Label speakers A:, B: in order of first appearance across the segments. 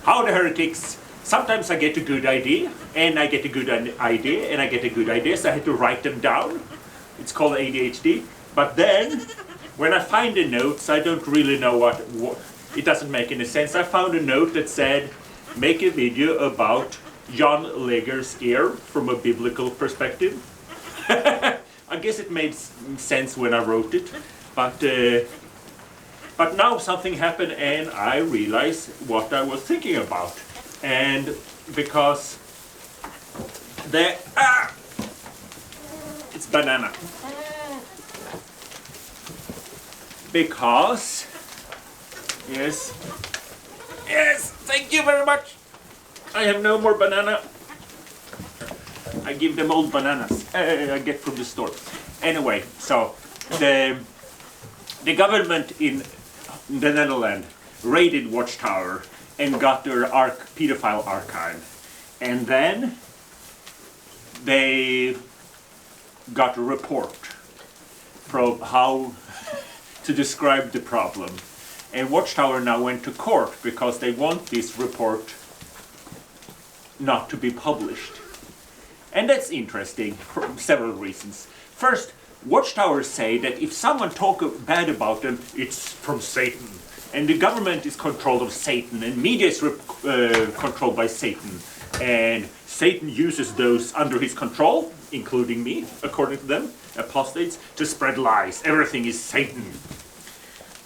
A: How the heretics. Sometimes I get a good idea, and I get a good idea, and I get a good idea, so I had to write them down. It's called ADHD. But then, when I find the notes, I don't really know what it doesn't make any sense. I found a note that said, make a video about Jon Legers' ear from a biblical perspective. I guess it made sense when I wrote it, but now something happened and I realized what I was thinking about. And because it's banana. Because, yes, thank you very much. I have no more banana. I give them old bananas I get from the store. Anyway, so the government in the Netherlands raided Watchtower and got their pedophile archive. And then they got a report from how to describe the problem. And Watchtower now went to court because they want this report not to be published. And that's interesting for several reasons. First, Watchtowers say that if someone talks bad about them, it's from Satan. And the government is controlled of Satan, and media is controlled by Satan. And Satan uses those under his control, including me, according to them, apostates, to spread lies. Everything is Satan.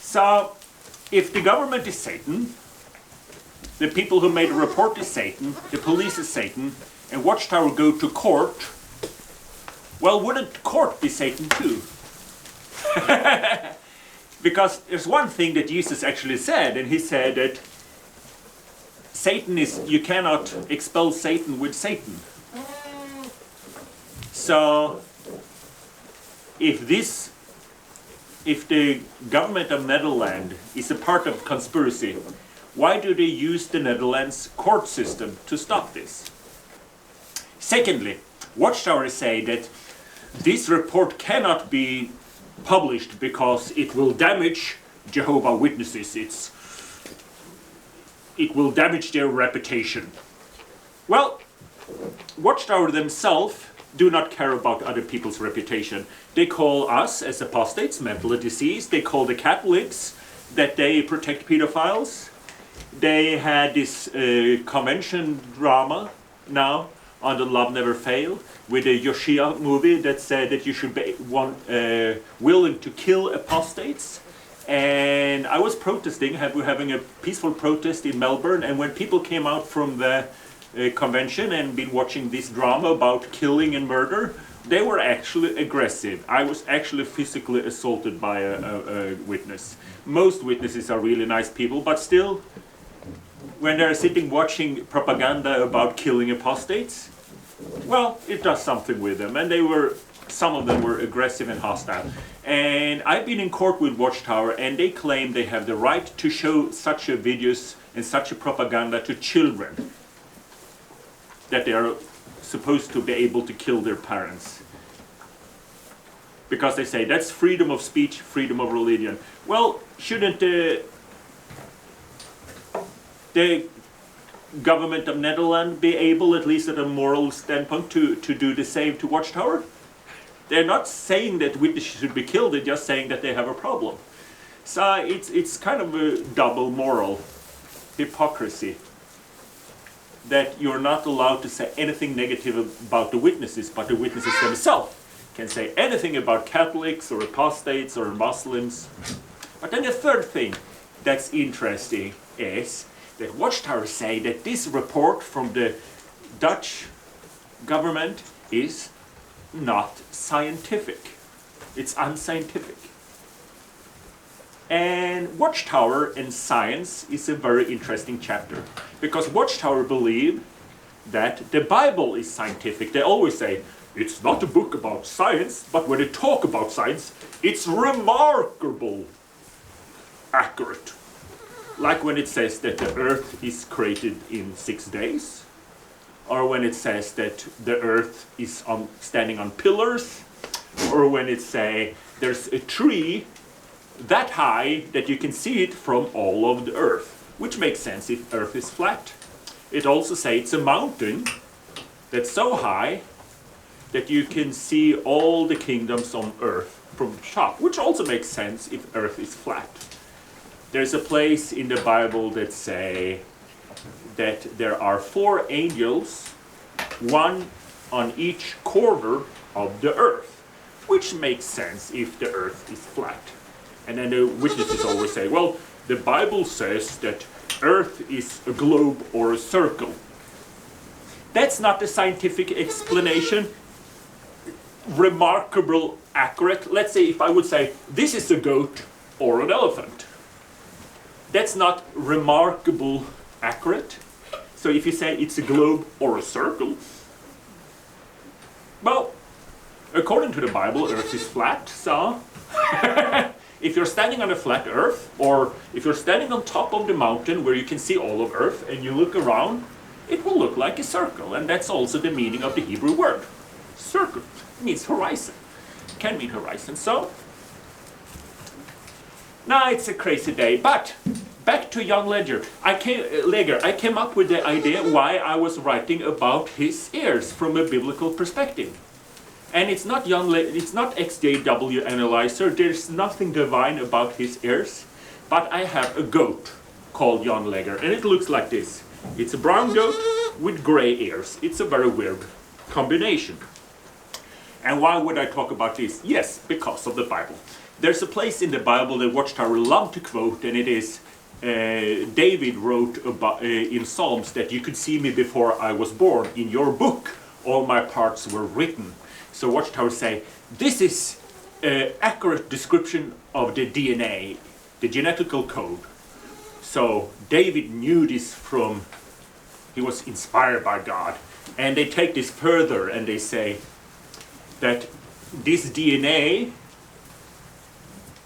A: So, if the government is Satan, the people who made a report is Satan, the police is Satan, and Watchtower go to court, well, wouldn't court be Satan too? Because there's one thing that Jesus actually said, and he said that Satan is, you cannot expel Satan with Satan. So, if the government of Netherlands is a part of conspiracy, why do they use the Netherlands court system to stop this? Secondly, Watchtowers say that this report cannot be published because it will damage Jehovah's Witnesses. It will damage their reputation. Well, Watchtower themselves do not care about other people's reputation. They call us as apostates mentally diseased. They call the Catholics that they protect pedophiles. They had this convention drama now on the Love Never Fail with a Yoshia movie that said that you should be willing to kill apostates. And I was protesting, we're having a peaceful protest in Melbourne, and when people came out from the convention and been watching this drama about killing and murder, they were actually aggressive. I was actually physically assaulted by a witness. Most witnesses are really nice people, but still, when they're sitting watching propaganda about killing apostates, well, it does something with them. And some of them were aggressive and hostile. And I've been in court with Watchtower, and they claim they have the right to show such a videos and such a propaganda to children, that they are supposed to be able to kill their parents. Because they say that's freedom of speech, freedom of religion. Well, shouldn't the government of Netherlands be able, at least at a moral standpoint, to do the same to Watchtower? They're not saying that witnesses should be killed, they're just saying that they have a problem. So it's kind of a double moral hypocrisy, that you're not allowed to say anything negative about the witnesses, but the witnesses themselves can say anything about Catholics or apostates or Muslims. But then the third thing that's interesting is that Watchtowers say that this report from the Dutch government is not scientific. It's unscientific. And Watchtower and science is a very interesting chapter, because Watchtower believe that the Bible is scientific. They always say, it's not a book about science, but when they talk about science, it's remarkable accurate. Like when it says that the earth is created in 6 days, or when it says that the earth is standing on pillars, or when it says there's a tree that high that you can see it from all of the earth. which makes sense if Earth is flat. It also says it's a mountain that's so high that you can see all the kingdoms on Earth from the top, which also makes sense if Earth is flat. There's a place in the Bible that say that there are 4 angels, one on each corner of the Earth, which makes sense if the Earth is flat. And then the witnesses always say, well, the Bible says that Earth is a globe or a circle. That's not the scientific explanation. Remarkable accurate. Let's say if I would say, this is a goat or an elephant. That's not remarkable accurate. So if you say it's a globe or a circle, well, according to the Bible, Earth is flat, so if you're standing on a flat Earth, or if you're standing on top of the mountain where you can see all of Earth and you look around, it will look like a circle, and that's also the meaning of the Hebrew word. Circle means horizon, can mean horizon, so now it's a crazy day, but back to Jon Legers. I came up with the idea why I was writing about his ears from a biblical perspective. And it's not it's not XJW analyzer, there's nothing divine about his ears, but I have a goat called Jon Legers, and it looks like this. It's a brown goat with gray ears. It's a very weird combination. And why would I talk about this? Yes, because of the Bible. There's a place in the Bible that Watchtower loved to quote, and it is David wrote about, in Psalms that you could see me before I was born. In your book, all my parts were written. So Watchtower say, this is an accurate description of the DNA, the genetical code. So David knew this from, he was inspired by God. And they take this further and they say that this DNA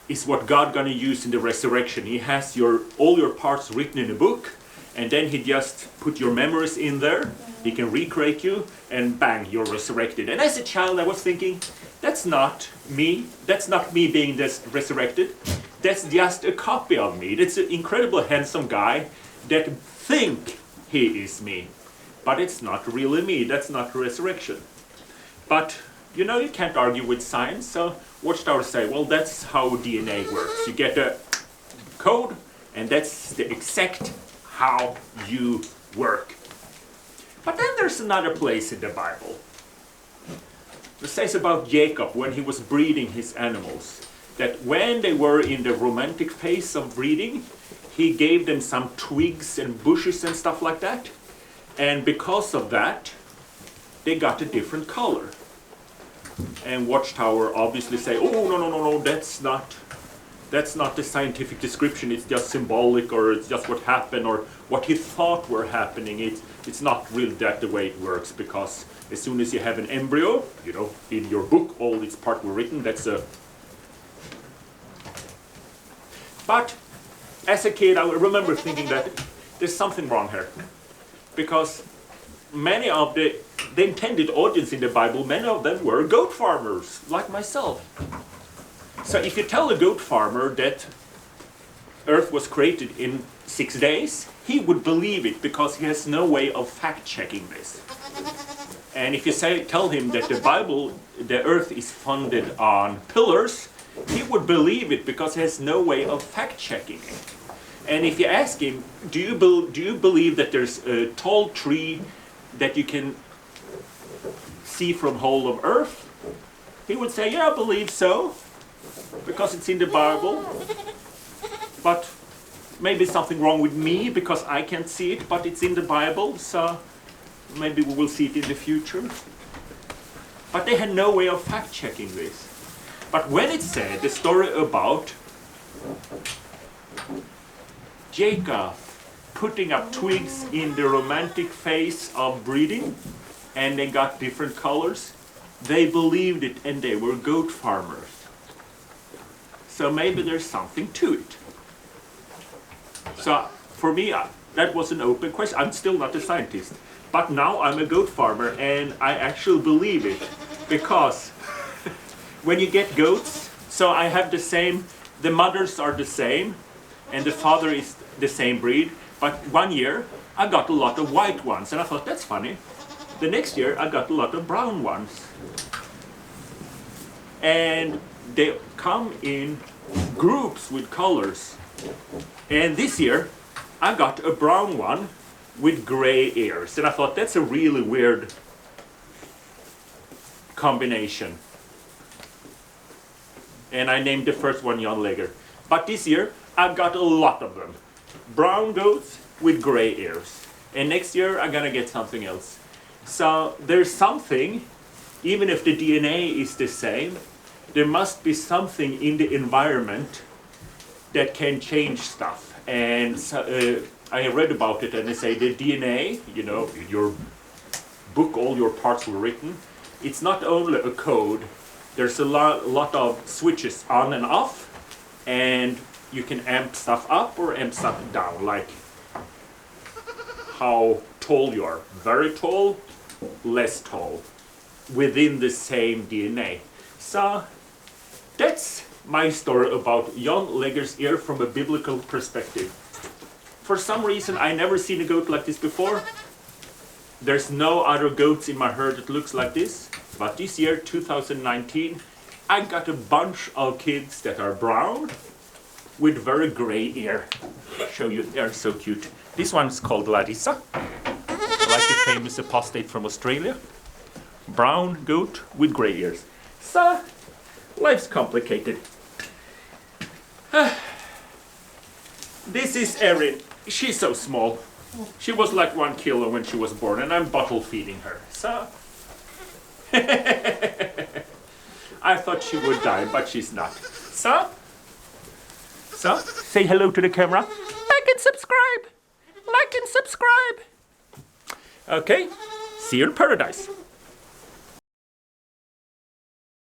A: is what God gonna use in the resurrection. He has all your parts written in a book, and then he just put your memories in there. He can recreate you, and bang, you're resurrected. And as a child, I was thinking, that's not me. That's not me being resurrected. That's just a copy of me. That's an incredible handsome guy that think he is me. But it's not really me. That's not resurrection. But, you know, you can't argue with science, so Watchtower say, well, that's how DNA works. You get a code, and that's the exact how you work. But then there's another place in the Bible. It says about Jacob when he was breeding his animals, that when they were in the romantic phase of breeding, he gave them some twigs and bushes and stuff like that. And because of that, they got a different color. And Watchtower obviously say, oh, no, that's not the scientific description, it's just symbolic, or it's just what happened, or what he thought were happening. It's not really that the way it works, because as soon as you have an embryo, you know, in your book, all its parts were written, that's a... But, as a kid, I remember thinking that there's something wrong here. Because many of the intended audience in the Bible, many of them were goat farmers, like myself. So if you tell a goat farmer that Earth was created in 6 days, he would believe it because he has no way of fact-checking this. And if you tell him that the Bible, the Earth is founded on pillars, he would believe it because he has no way of fact-checking it. And if you ask him, do you believe that there's a tall tree that you can see from whole of Earth? He would say, yeah, I believe so, because it's in the Bible. But maybe something wrong with me because I can't see it, but it's in the Bible, so maybe we will see it in the future. But they had no way of fact-checking this. But when it said the story about Jacob putting up twigs in the romantic phase of breeding, and they got different colors, they believed it, and they were goat farmers. So maybe there's something to it. So for me, that was an open question. I'm still not a scientist, but now I'm a goat farmer, and I actually believe it, because when you get goats, so I have the mothers are the same, and the father is the same breed, but one year I got a lot of white ones, and I thought that's funny. The next year I got a lot of brown ones. And they come in groups with colors. And this year I got a brown one with gray ears, and I thought that's a really weird combination. And I named the first one Jon Legers. But this year I've got a lot of them. Brown goats with gray ears. And next year I'm gonna get something else. So there's something, even if the DNA is the same, there must be something in the environment that can change stuff. And so, I read about it, and they say the DNA, you know, in your book all your parts were written, it's not only a code, there's a lot of switches on and off, and you can amp stuff up or amp stuff down, like how tall you are. Very tall, less tall, within the same DNA. So that's my story about Jon Legers' ear from a biblical perspective. For some reason I never seen a goat like this before. There's no other goats in my herd that looks like this. But this year, 2019, I got a bunch of kids that are brown with very gray ear. I'll show you, they're so cute. This one's called Larissa, like the famous apostate from Australia. Brown goat with gray ears. So, life's complicated. This is Erin. She's so small. She was like 1 kilo when she was born, and I'm bottle feeding her. So, I thought she would die, but she's not. So, say hello to the camera. Like and subscribe. Like and subscribe. Okay, see you in paradise.